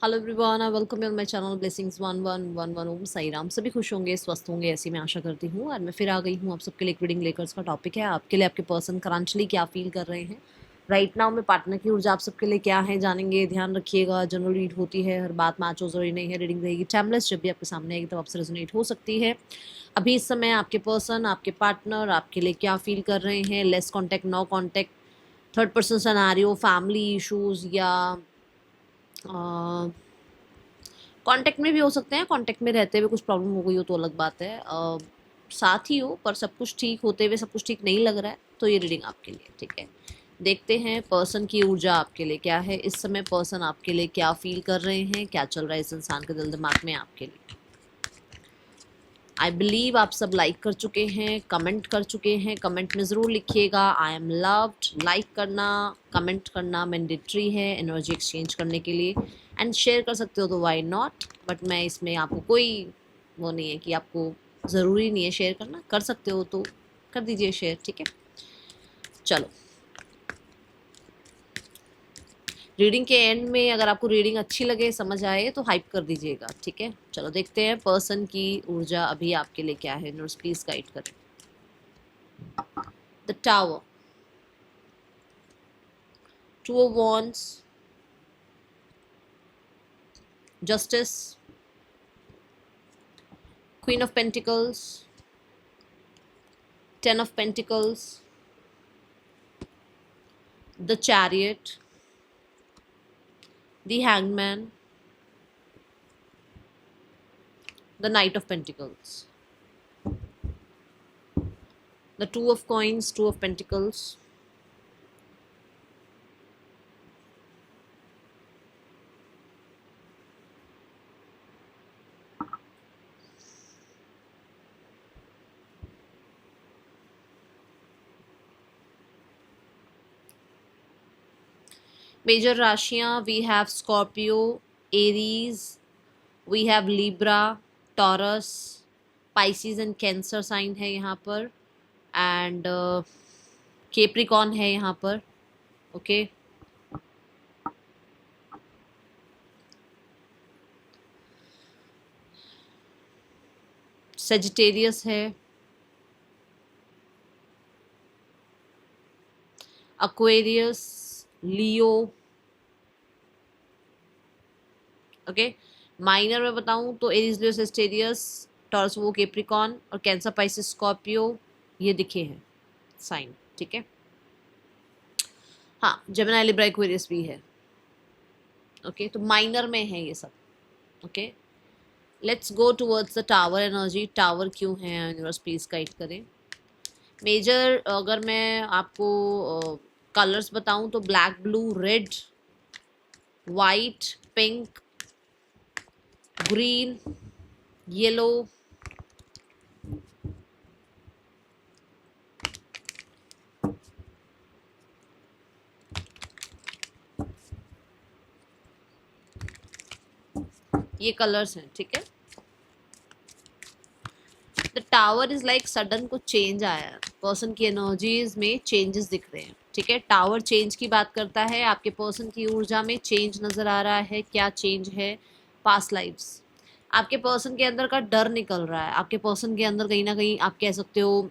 Hello everyone, I welcome you on my channel blessings 1111 ओम साई राम। सभी खुश होंगे, स्वस्थ होंगे, ऐसी मैं आशा करती हूँ। और मैं फिर आ गई हूँ आप सबके लिए एक रीडिंग लेकर। उसका टॉपिक है आपके लिए आपके पर्सन करंटली क्या फील कर रहे हैं राइट नाउ में। पार्टनर की ऊर्जा आप सबके लिए क्या है जानेंगे। ध्यान रखिएगा, जनरल रीड होती है, हर बात मैच हो जरूरी नहीं है। रीडिंग रहेगी टाइमलेस, जब भी आपके सामने आएगी तब आपसे रेजोनेट हो सकती है। अभी इस समय आपके पर्सन, आपके पार्टनर आपके लिए क्या फील कर रहे हैं। Less contact, no contact, third person scenario, family issues या कांटेक्ट में भी हो सकते हैं। कांटेक्ट में रहते हुए कुछ प्रॉब्लम हो गई हो तो अलग बात है। साथ ही हो पर सब कुछ ठीक होते हुए सब कुछ ठीक नहीं लग रहा है, तो ये रीडिंग आपके लिए ठीक है। देखते हैं पर्सन की ऊर्जा आपके लिए क्या है इस समय। पर्सन आपके लिए क्या फील कर रहे हैं, क्या चल रहा है इस इंसान के दिल दिमाग में आपके लिए। आई बिलीव आप सब लाइक कर चुके हैं, कमेंट कर चुके हैं। कमेंट में ज़रूर लिखिएगा आई एम लव्ड। लाइक करना, कमेंट करना मैंडेटरी है एनर्जी एक्सचेंज करने के लिए। एंड शेयर कर सकते हो तो वाई नॉट, बट मैं इसमें आपको कोई वो नहीं है कि आपको ज़रूरी नहीं है शेयर करना। कर सकते हो तो कर दीजिए शेयर, ठीक है। चलो, रीडिंग के एंड में अगर आपको रीडिंग अच्छी लगे, समझ आए तो हाइप कर दीजिएगा, ठीक है। चलो देखते हैं पर्सन की ऊर्जा अभी आपके लिए क्या है। नर्स प्लीज गाइड करें। The tower, two of wands, justice, queen of pentacles, 10 of pentacles, the chariot, the hangman, the knight of pentacles, the two of coins, two of pentacles, major राशियां we have Scorpio, Aries, we have Libra, Taurus, Pisces and Cancer sign है यहाँ पर। And Capricorn है यहाँ पर, okay. Sagittarius है, Aquarius, Leo, okay. Minor में बताऊं तो एरीज, लियो, सेजिटेरियस, टॉरस, वो, केप्रिकॉन और कैंसर, पाइसिस, स्कॉर्पियो ये दिखे हैं साइन, ठीक है। हाँ, जेमिनी, लिब्रा, एक्वेरियस भी है, ओके। तो माइनर में है ये सब, okay. Let's go towards the tower energy. Tower क्यों है यूनिवर्स, प्लीज गाइड करें। मेजर अगर मैं आपको कलर्स बताऊं तो black, blue, red, white, pink, green, yellow, ये कलर्स हैं, ठीक है। The tower is like sudden कुछ चेंज आया, पर्सन की एनर्जीज में चेंजेस दिख रहे हैं, ठीक है। टावर चेंज की बात करता है, आपके पर्सन की ऊर्जा में चेंज नजर आ रहा है। क्या चेंज है? Past lives. आपके पर्सन के अंदर का डर निकल रहा है। आपके पर्सन के अंदर कहीं ना कहीं आप कह सकते हो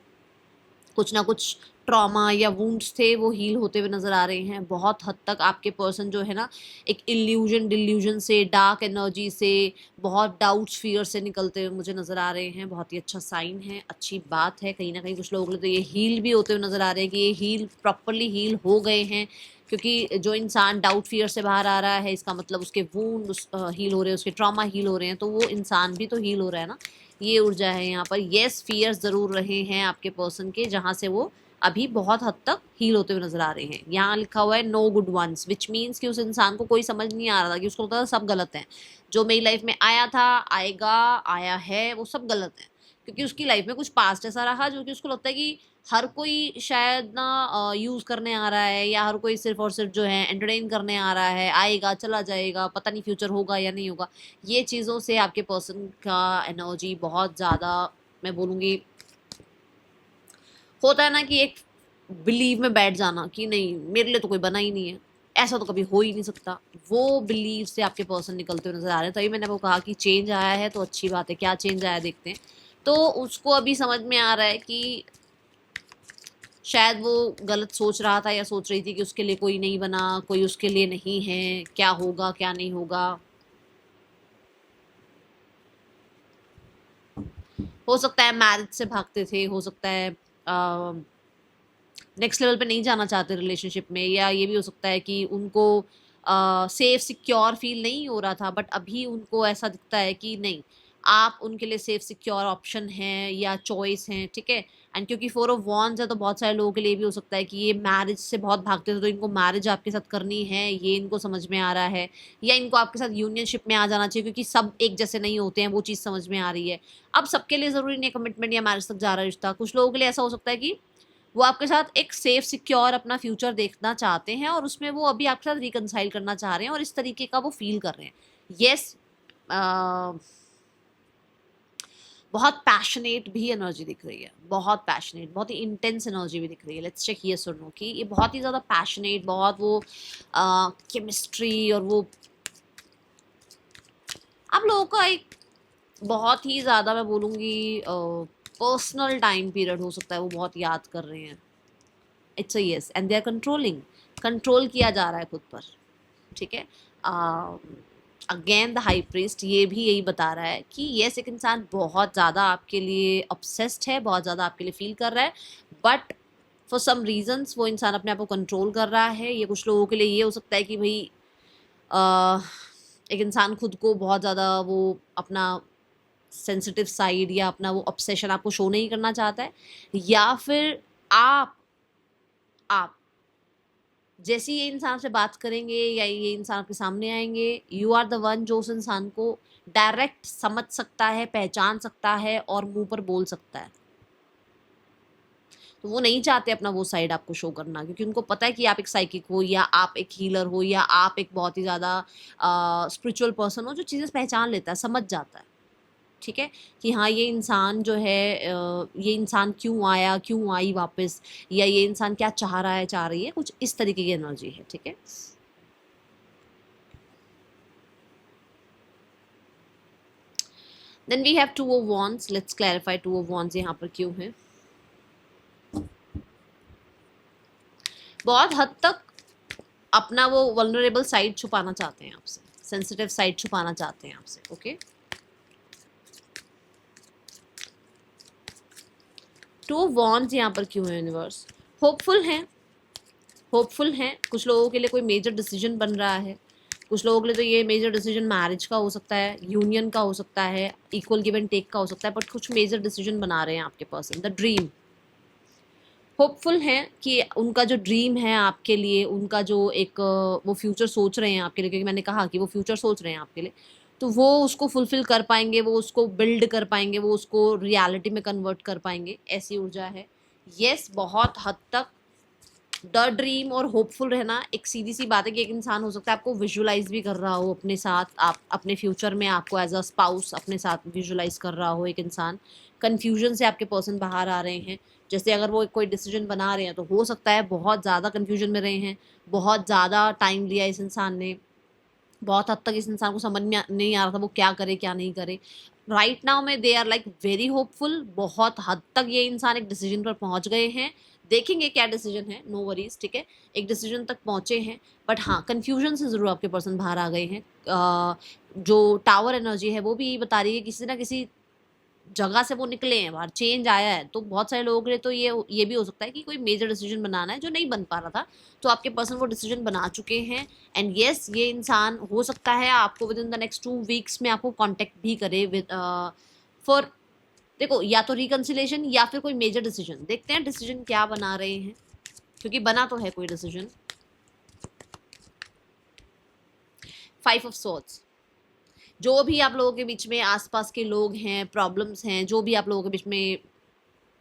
कुछ ना कुछ ट्रॉमा या वुंड्स थे, वो हील होते हुए नजर आ रहे हैं। बहुत हद तक आपके पर्सन जो है ना, एक इल्यूजन डिल्यूजन से, डार्क एनर्जी से, बहुत डाउट्स, फियर से निकलते हुए मुझे नजर आ रहे हैं। बहुत ही अच्छा साइन है, अच्छी बात है। कहीं ना कहीं कुछ लोगों के लिए तो ये हील भी होते हुए नजर आ रहे हैं कि ये हील प्रॉपरली हील हो गए हैं। क्योंकि जो इंसान डाउट फियर से बाहर आ रहा है, इसका मतलब उसके वूंड हील हो रहे हैं, उसके ट्रॉमा हील हो रहे हैं, तो वो इंसान भी तो हील हो रहा है ना। ये ऊर्जा है यहाँ पर। येस, फियर्स जरूर रहे हैं आपके पर्सन के, जहाँ से वो अभी बहुत हद तक हील होते हुए नजर आ रहे हैं। यहाँ लिखा हुआ है no good ones, which means कि उस इंसान को कोई समझ नहीं आ रहा था, कि उसको लगता था सब गलत है। जो मेरी लाइफ में आया था, आएगा, आया है, वो सब गलत है। क्योंकि उसकी लाइफ में कुछ पास्ट ऐसा रहा जो कि उसको लगता है कि हर कोई शायद ना यूज करने आ रहा है, या हर कोई सिर्फ और सिर्फ जो है एंटरटेन करने आ रहा है, आएगा चला जाएगा, पता नहीं फ्यूचर होगा या नहीं होगा। ये चीज़ों से आपके पर्सन का एनर्जी बहुत ज़्यादा, मैं बोलूँगी, होता है ना कि एक बिलीव में बैठ जाना कि नहीं, मेरे लिए तो कोई बना ही नहीं है, ऐसा तो कभी हो ही नहीं सकता। वो बिलीव से आपके पर्सन निकलते हुए नजर आ रहे हैं। तभी मैंने वो कहा कि चेंज आया है तो अच्छी बात है। क्या चेंज आया देखते हैं। तो उसको अभी समझ में आ रहा है कि शायद वो गलत सोच रहा था या सोच रही थी कि उसके लिए कोई नहीं बना, कोई उसके लिए नहीं है, क्या होगा क्या नहीं होगा। हो सकता है मैरिज से भागते थे, हो सकता है नेक्स्ट लेवल पे नहीं जाना चाहते रिलेशनशिप में, या ये भी हो सकता है कि उनको सेफ सिक्योर फील नहीं हो रहा था, बट अभी उनको ऐसा दिखता है कि नहीं, आप उनके लिए सेफ सिक्योर ऑप्शन हैं या चॉइस हैं, ठीक है। एंड क्योंकि 4 ऑफ वॉन्ड्स है तो बहुत सारे लोगों के लिए भी हो सकता है कि ये मैरिज से बहुत भागते थे, तो इनको मैरिज आपके साथ करनी है, ये इनको समझ में आ रहा है, या इनको आपके साथ यूनियनशिप में आ जाना चाहिए, क्योंकि सब एक जैसे नहीं होते हैं, वो चीज़ समझ में आ रही है। अब सबके लिए ज़रूरी नहीं है कमिटमेंट या मैरिज तक जा रहा रिश्ता। कुछ लोगों के लिए ऐसा हो सकता है कि वो आपके साथ एक सेफ सिक्योर अपना फ्यूचर देखना चाहते हैं, और उसमें वो अभी आपके साथ रिकनसाइल करना चाह रहे हैं, और इस तरीके का वो फील कर रहे हैं। यस, बहुत पैशनेट भी एनर्जी दिख रही है, बहुत पैशनेट, बहुत ही इंटेंस एनर्जी भी दिख रही है। लेट्स चेक ये सुन लो कि ये बहुत ही ज़्यादा पैशनेट, बहुत वो केमिस्ट्री, और वो आप लोगों का एक बहुत ही ज़्यादा, मैं बोलूँगी, पर्सनल टाइम पीरियड हो सकता है, वो बहुत याद कर रहे हैं। It's a yes, and they are controlling, control किया जा रहा है खुद पर, ठीक है। अगेन द हाई प्रीस्ट ये भी यही बता रहा है कि यस, एक इंसान बहुत ज़्यादा आपके लिए ऑब्सेस्ड है, बहुत ज़्यादा आपके लिए फील कर रहा है, बट फॉर सम रीजंस वो इंसान अपने आप को कंट्रोल कर रहा है। ये कुछ लोगों के लिए ये हो सकता है कि भाई एक इंसान खुद को बहुत ज़्यादा वो अपना सेंसिटिव साइड या अपना वो ऑब्सेशन आपको शो नहीं करना चाहता है, या फिर आप जैसे ये इंसान से बात करेंगे या ये इंसान आपके सामने आएंगे, यू आर द वन जो उस इंसान को डायरेक्ट समझ सकता है, पहचान सकता है और मुंह पर बोल सकता है। तो वो नहीं चाहते अपना वो साइड आपको शो करना, क्योंकि उनको पता है कि आप एक साइकिक हो, या आप एक हीलर हो, या आप एक बहुत ही ज़्यादा स्पिरिचुअल पर्सन हो जो चीज़ें पहचान लेता है, समझ जाता है, ठीक है, कि हाँ ये इंसान जो है, ये इंसान क्यों आया, क्यों आई वापस, या ये इंसान क्या चाह रहा है, चाह रही है, कुछ इस तरीके की एनर्जी है, ठीक है। Then we have 2 of wands. Let's clarify 2 of wands यहाँ पर क्यों है। बहुत हद तक अपना वो वल्नरेबल साइड छुपाना चाहते हैं आपसे, सेंसिटिव साइड छुपाना चाहते हैं आपसे, ओके। 2 ऑफ वॉन्ड्स यहाँ पर क्यों है यूनिवर्स। होपफुल हैं, होपफुल हैं। कुछ लोगों के लिए कोई मेजर डिसीजन बन रहा है, कुछ लोगों के लिए तो ये मेजर डिसीजन मैरिज का हो सकता है, यूनियन का हो सकता है, इक्वल गिव एंड टेक का हो सकता है, बट कुछ मेजर डिसीजन बना रहे हैं आपके पर्सन। द ड्रीम, होपफुल हैं कि उनका जो ड्रीम है आपके लिए, उनका जो एक वो फ्यूचर सोच रहे हैं आपके लिए, क्योंकि मैंने कहा कि वो फ्यूचर सोच रहे हैं आपके लिए, तो वो उसको फुलफिल कर पाएंगे, वो उसको बिल्ड कर पाएंगे, वो उसको रियलिटी में कन्वर्ट कर पाएंगे, ऐसी ऊर्जा है। यस, बहुत हद तक द ड्रीम और होपफुल रहना एक सीधी सी बात है कि एक इंसान हो सकता है आपको विजुलाइज भी कर रहा हो अपने साथ, आप अपने फ्यूचर में आपको एज अ स्पाउस अपने साथ विजुलाइज कर रहा हो एक इंसान। कन्फ्यूजन से आपके पर्सन बाहर आ रहे हैं, जैसे अगर वो कोई डिसीजन बना रहे हैं तो हो सकता है बहुत ज़्यादा कन्फ्यूजन में रहे हैं, बहुत ज़्यादा टाइम लिया इस इंसान ने, बहुत हद तक इस इंसान को समझ में नहीं आ रहा था वो क्या करे क्या नहीं करे। राइट नाउ में they are like very hopeful, बहुत हद तक ये इंसान एक डिसीजन पर पहुंच गए हैं। देखेंगे क्या डिसीजन है, नो वरीज, ठीक है, एक डिसीजन तक पहुंचे हैं। बट हाँ, कन्फ्यूजन से ज़रूर आपके पर्सन बाहर आ गए हैं। जो टावर एनर्जी है वो भी यही बता रही है किसी ना किसी जगह से वो निकले हैं बाहर, चेंज आया है। तो बहुत सारे लोगों के लिए तो ये भी हो सकता है कि कोई मेजर डिसीजन बनाना है जो नहीं बन पा रहा था, तो आपके पर्सन वो डिसीजन बना चुके हैं। एंड यस, ये इंसान हो सकता है आपको with in the next 2 weeks में आपको कांटेक्ट भी करे विद फॉर, देखो, या तो रिकन्सिलेशन या फिर कोई मेजर डिसीजन। देखते हैं डिसीजन क्या बना रहे हैं, क्योंकि बना तो है कोई डिसीजन। 5 ऑफ स्वॉर्ड्स, जो भी आप लोगों के बीच में आसपास के लोग हैं, प्रॉब्लम्स हैं, जो भी आप लोगों के बीच में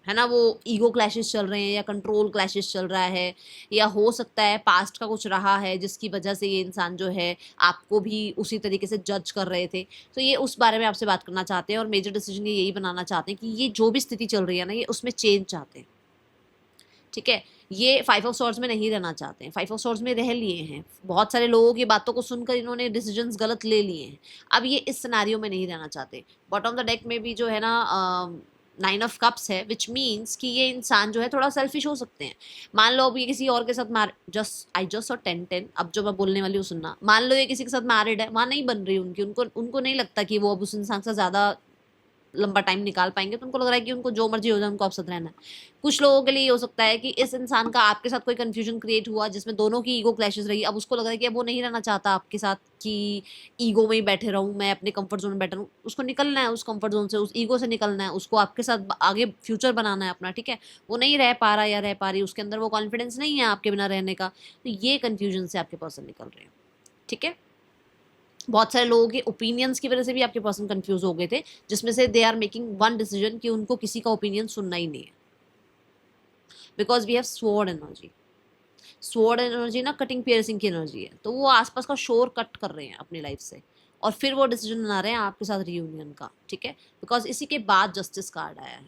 है ना, वो ईगो क्लैशेस चल रहे हैं या कंट्रोल क्लैशेस चल रहा है, या हो सकता है पास्ट का कुछ रहा है जिसकी वजह से ये इंसान जो है आपको भी उसी तरीके से जज कर रहे थे, तो ये उस बारे में आपसे बात करना चाहते हैं। और मेजर डिसीजन ये यही बनाना चाहते हैं कि ये जो भी स्थिति चल रही है ना, ये उसमें चेंज चाहते हैं, ठीक है। ये 5 ऑफ सॉर्ड्स में नहीं रहना चाहते हैं, 5 ऑफ सॉर्ड्स में रह लिए हैं, बहुत सारे लोगों की बातों को सुनकर इन्होंने डिसीजंस गलत ले लिए हैं, अब ये इस सिनेरियो में नहीं रहना चाहते। बॉटम ऑफ द डेक में भी जो है ना 9 ऑफ कप्स है, विच मीन्स कि ये इंसान जो है थोड़ा सेल्फिश हो सकते हैं। मान लो अब ये किसी और के साथ आई जस्ट और 10-10, अब जो मैं बोलने वाली हूँ सुनना, मान लो ये किसी के साथ मैरिड है, वहाँ नहीं बन रही उनकी, उनको नहीं लगता कि वो अब उस इंसान से ज़्यादा लंबा टाइम निकाल पाएंगे, तो उनको लग रहा है कि उनको जो मर्जी हो जाए उनको आप साथ रहना है। कुछ लोगों के लिए ये हो सकता है कि इस इंसान का आपके साथ कोई कंफ्यूजन क्रिएट हुआ जिसमें दोनों की ईगो क्लैशेस रही, अब उसको लग रहा है कि अब वो नहीं रहना चाहता आपके साथ कि ईगो में ही बैठे रहूं, मैं अपने कंफर्ट जोन में बैठा रहूं, उसको निकलना है उस कंफर्ट जोन से, उस ईगो से निकलना है, उसको आपके साथ आगे फ्यूचर बनाना है अपना, ठीक है। वो नहीं रह पा रहा या रह पा रही, उसके अंदर वो कॉन्फिडेंस नहीं है आपके बिना रहने का, तो ये कन्फ्यूजन से आपके पर्सन निकल रहे हैं, ठीक है। बहुत सारे लोगों के ओपिनियंस की वजह से भी आपके पर्सन कंफ्यूज हो गए थे, जिसमें से they are making one decision कि उनको किसी का ओपिनियन सुनना ही नहीं है, because we have sword energy. Sword energy ना कटिंग पियर्सिंग की एनर्जी है, तो वो आसपास का शोर कट कर रहे हैं अपनी लाइफ से, और फिर वो डिसीजन बना रहे हैं आपके साथ रियूनियन का, ठीक है। बिकॉज इसी के बाद जस्टिस कार्ड आया है,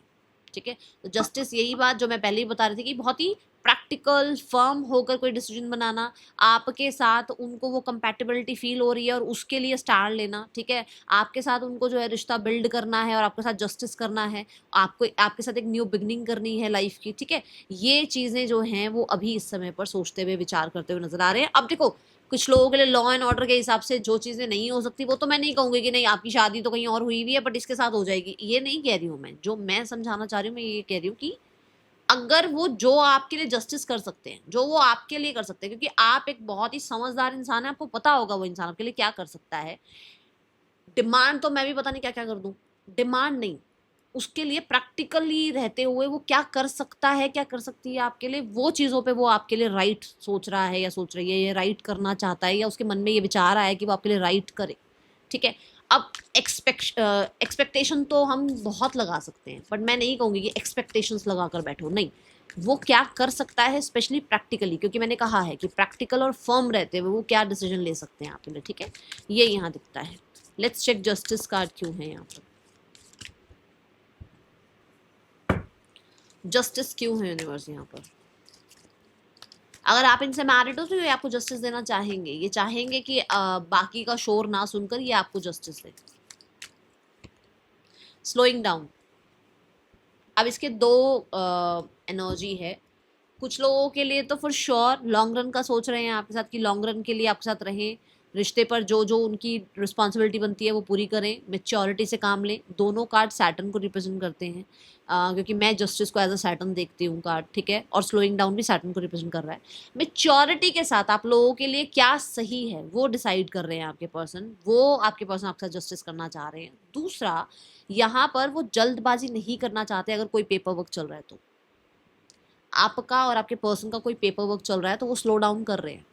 ठीक है। तो जस्टिस, यही बात जो मैं पहले ही बता रही थी कि बहुत ही प्रैक्टिकल फर्म होकर कोई डिसीजन बनाना, आपके साथ उनको वो कंपैटिबिलिटी फील हो रही है और उसके लिए स्टार लेना, ठीक है। आपके साथ उनको जो है रिश्ता बिल्ड करना है और आपके साथ जस्टिस करना है, आपको आपके साथ एक न्यू बिगनिंग करनी है लाइफ की, ठीक है। ये चीज़ें जो हैं वो अभी इस समय पर सोचते हुए विचार करते हुए नजर आ रहे हैं। अब देखो, कुछ लोगों के लिए लॉ एंड ऑर्डर के हिसाब से जो चीज़ें नहीं हो सकती, वो तो मैं नहीं कहूँगी कि नहीं आपकी शादी तो कहीं और हुई हुई है बट इसके साथ हो जाएगी, ये नहीं कह रही हूँ मैं। जो मैं समझाना चाह रही हूँ, मैं ये कह रही हूँ कि अगर वो जो आपके लिए जस्टिस कर सकते हैं, जो वो आपके लिए कर सकते हैं, क्योंकि आप एक बहुत ही समझदार इंसान है, आपको पता होगा वो इंसान आपके लिए क्या कर सकता है। डिमांड तो मैं भी पता नहीं क्या क्या कर दूं, डिमांड नहीं, उसके लिए प्रैक्टिकली रहते हुए वो क्या कर सकता है, क्या कर सकती है आपके लिए, वो चीज़ों पे वो आपके लिए राइट सोच रहा है या सोच रही है, ये राइट करना चाहता है या उसके मन में ये विचार आया कि वो आपके लिए राइट करे, ठीक है। अब एक्सपेक्टेशन तो हम बहुत लगा सकते हैं, बट मैं नहीं कहूँगी कि एक्सपेक्टेशंस लगा कर बैठो, नहीं। वो क्या कर सकता है स्पेशली प्रैक्टिकली, क्योंकि मैंने कहा है कि प्रैक्टिकल और फर्म रहते हुए वो क्या डिसीजन ले सकते हैं आपके लिए, ठीक है। ये यहाँ दिखता है। लेट्स चेक जस्टिस कार्ड क्यों है यहाँ पर, जस्टिस क्यों है यूनिवर्स यहाँ पर। अगर आप इनसे मैरिड हो तो ये आपको जस्टिस देना चाहेंगे, ये चाहेंगे कि बाकी का शोर ना सुनकर ये आपको जस्टिस दे। स्लोइंग डाउन, अब इसके दो एनर्जी है। कुछ लोगों के लिए तो फॉर श्योर लॉन्ग रन का सोच रहे हैं आपके साथ, कि लॉन्ग रन के लिए आपके साथ रहें, रिश्ते पर जो जो उनकी रिस्पॉन्सिबिलिटी बनती है वो पूरी करें, मेच्योरिटी से काम लें। दोनों कार्ड सैटर्न को रिप्रेजेंट करते हैं, क्योंकि मैं जस्टिस को एज अ सैटर्न देखती हूँ कार्ड, ठीक है। और स्लोइंग डाउन भी सैटर्न को रिप्रेजेंट कर रहा है। मेच्योरिटी के साथ आप लोगों के लिए क्या सही है वो डिसाइड कर रहे हैं आपके पर्सन, वो आपके पर्सन आपके साथ जस्टिस करना चाह रहे हैं। दूसरा, यहाँ पर वो जल्दबाजी नहीं करना चाहते। अगर कोई पेपर वर्क चल रहा है, तो आपका और आपके पर्सन का कोई पेपर वर्क चल रहा है, तो वो स्लो डाउन कर रहे हैं,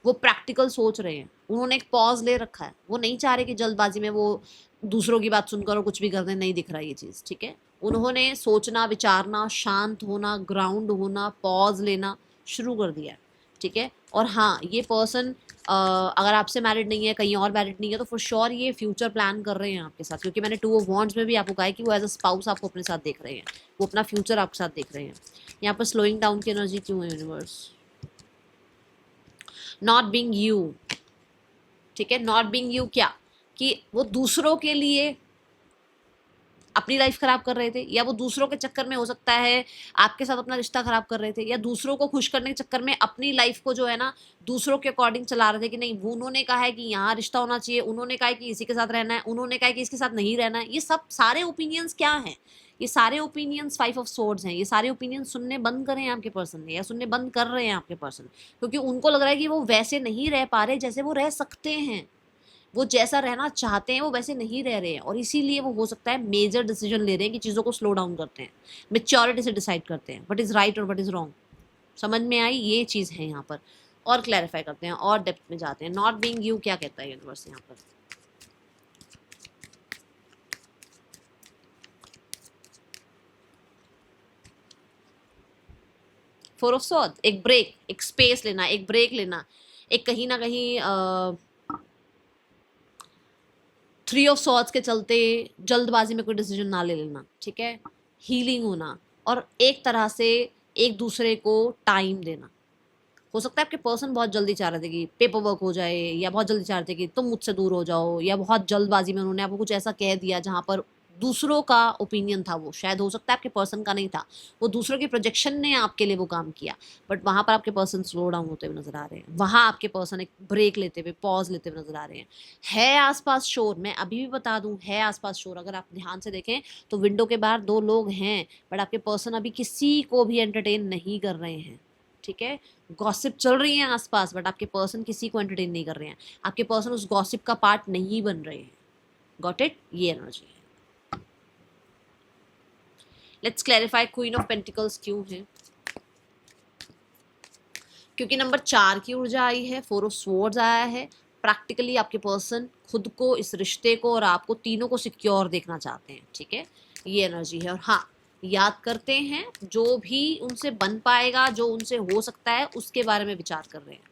वो प्रैक्टिकल सोच रहे हैं, उन्होंने एक पॉज ले रखा है, वो नहीं चाह रहे कि जल्दबाजी में वो दूसरों की बात सुनकर और कुछ भी करने नहीं दिख रहा ये चीज़, ठीक है। उन्होंने सोचना, विचारना, शांत होना, ग्राउंड होना, पॉज लेना शुरू कर दिया है, ठीक है। और हाँ, ये पर्सन अगर आपसे मैरिड नहीं है, कहीं और मैरिड नहीं है, तो फॉर श्योर ये फ्यूचर प्लान कर रहे हैं आपके साथ, क्योंकि मैंने 2 ऑफ वॉन्ड्स में भी आपको कहा है कि वो एज अ स्पाउस आपको अपने साथ देख रहे हैं, वो अपना फ्यूचर आपके साथ देख रहे हैं। यहाँ पर स्लोइंग डाउन की एनर्जी क्यों है यूनिवर्स, नॉट बीइंग यू, ठीक है। नॉट बीइंग यू क्या, कि वो दूसरों के लिए अपनी लाइफ खराब कर रहे थे, या वो दूसरों के चक्कर में हो सकता है आपके साथ अपना रिश्ता खराब कर रहे थे, या दूसरों को खुश करने के चक्कर में अपनी लाइफ को जो है ना दूसरों के अकॉर्डिंग चला रहे थे, कि नहीं वो उन्होंने कहा है कि यहाँ रिश्ता होना चाहिए, उन्होंने कहा है कि इसी के साथ रहना है, उन्होंने कहा है कि इसके साथ नहीं रहना है। ये सब सारे ओपिनियंस क्या हैं, ये सारे ओपिनियंस 5 ऑफ सोर्ड्स हैं। ये सारे ओपिनियंस सुनने बंद करें आपके पर्सन ने, या सुनने बंद कर रहे हैं आपके पर्सन, क्योंकि उनको लग रहा है कि वो वैसे नहीं रह पा रहे जैसे वो रह सकते हैं, वो जैसा रहना चाहते हैं वो वैसे नहीं रह रहे हैं, और इसीलिए वो हो सकता है मेजर डिसीजन ले रहे हैं कि चीज़ों को स्लो डाउन करते हैं, मेच्योरिटी से डिसाइड करते हैं व्हाट इज़ राइट और व्हाट इज़ रॉन्ग। समझ में आई ये चीज़ है यहाँ पर, और क्लैरिफाई करते हैं और डेप्थ में जाते हैं। नॉट बीइंग यू क्या कहता है यूनिवर्स यहाँ पर, फोर ऑफ सॉर्ड्स, एक ब्रेक, एक स्पेस लेना, एक ब्रेक लेना, एक कहीं ना कहीं 3 ऑफ सॉर्ड्स के चलते जल्दबाजी में कोई डिसीजन ना ले लेना, ठीक है। हीलिंग होना, और एक तरह से एक दूसरे को टाइम देना। हो सकता है आपके पर्सन बहुत जल्दी चाह रहे थे कि पेपर वर्क हो जाए, या बहुत जल्दी चाह रहे थे कि तुम मुझसे दूर हो जाओ, या बहुत जल्दबाजी में उन्होंने आपको कुछ ऐसा कह दिया जहाँ पर दूसरों का ओपिनियन था, वो शायद हो सकता है आपके पर्सन का नहीं था, वो दूसरों के प्रोजेक्शन ने आपके लिए वो काम किया, बट वहाँ पर आपके पर्सन स्लो डाउन होते हुए नजर आ रहे हैं, वहाँ आपके पर्सन एक ब्रेक लेते हुए, पॉज लेते हुए नजर आ रहे हैं। है आसपास शोर, मैं अभी भी बता दूं, है आसपास शोर। अगर आप ध्यान से देखें तो विंडो के बाहर 2 लोग हैं, बट आपके पर्सन अभी किसी को भी एंटरटेन नहीं कर रहे हैं, ठीक है। गॉसिप चल रही है आसपास, बट आपके पर्सन किसी को एंटरटेन नहीं कर रहे हैं, आपके पर्सन उस गॉसिप का पार्ट नहीं बन रहे हैं। Got it? ये एनर्जी है। Let's clarify queen of pentacles क्यों है। क्योंकि नंबर 4 की ऊर्जा आई है, 4 ऑफ स्वॉर्ड्स आया है। प्रैक्टिकली आपके पर्सन खुद को, इस रिश्ते को और आपको तीनों को सिक्योर देखना चाहते हैं, ठीक है, ये एनर्जी है। और हाँ, याद करते हैं जो भी उनसे बन पाएगा, जो उनसे हो सकता है, उसके बारे में विचार कर रहे हैं।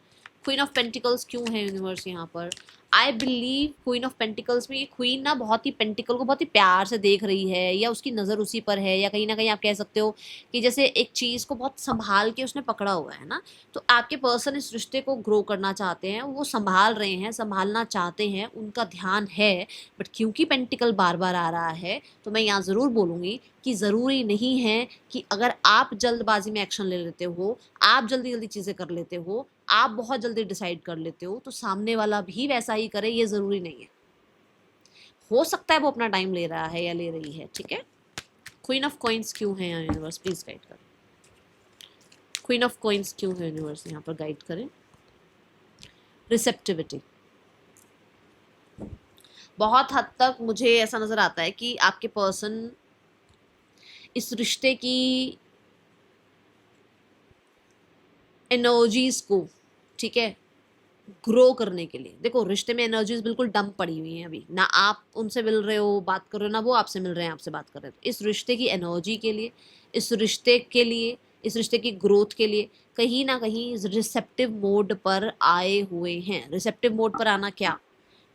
क्वीन ऑफ पेंटिकल्स क्यों है यूनिवर्स यहाँ पर? I believe queen of pentacles में ये क्वीन ना बहुत ही पेंटिकल को बहुत ही प्यार से देख रही है, या उसकी नज़र उसी पर है, या कहीं ना कहीं आप कह सकते हो कि जैसे एक चीज़ को बहुत संभाल के उसने पकड़ा हुआ है ना। तो आपके पर्सन इस रिश्ते को ग्रो करना चाहते हैं, वो संभाल रहे हैं, संभालना चाहते हैं, उनका ध्यान है। बट क्योंकि पेंटिकल बार बार आ रहा है, तो मैं यहाँ ज़रूर बोलूँगी कि ज़रूरी नहीं है कि अगर आप जल्दबाजी में एक्शन ले लेते हो, आप जल्दी जल्दी चीज़ें कर लेते हो, आप बहुत जल्दी डिसाइड कर लेते हो, तो सामने वाला भी वैसा ही करे, ये ज़रूरी नहीं है। हो सकता है वो अपना टाइम ले रहा है या ले रही है, ठीक है। क्वीन ऑफ कॉइंस क्यों है यूनिवर्स? प्लीज गाइड करें। क्वीन ऑफ कॉइंस क्यों है यूनिवर्स? यहाँ पर गाइड करें। रिसेप्टिविटी। बहुत हद तक मुझे ऐसा नजर आता है कि आपके पर्सन इस रिश्ते की एनर्जीज को, ठीक है, ग्रो करने के लिए, देखो रिश्ते में एनर्जीज बिल्कुल डंप पड़ी हुई हैं अभी, ना आप उनसे मिल रहे हो, बात कर रहे हो, ना वो आपसे मिल रहे हैं, आपसे बात कर रहे हो। इस रिश्ते की एनर्जी के लिए, इस रिश्ते के लिए, इस रिश्ते की ग्रोथ के लिए कहीं ना कहीं रिसेप्टिव मोड पर आए हुए हैं। रिसेप्टिव मोड पर आना क्या?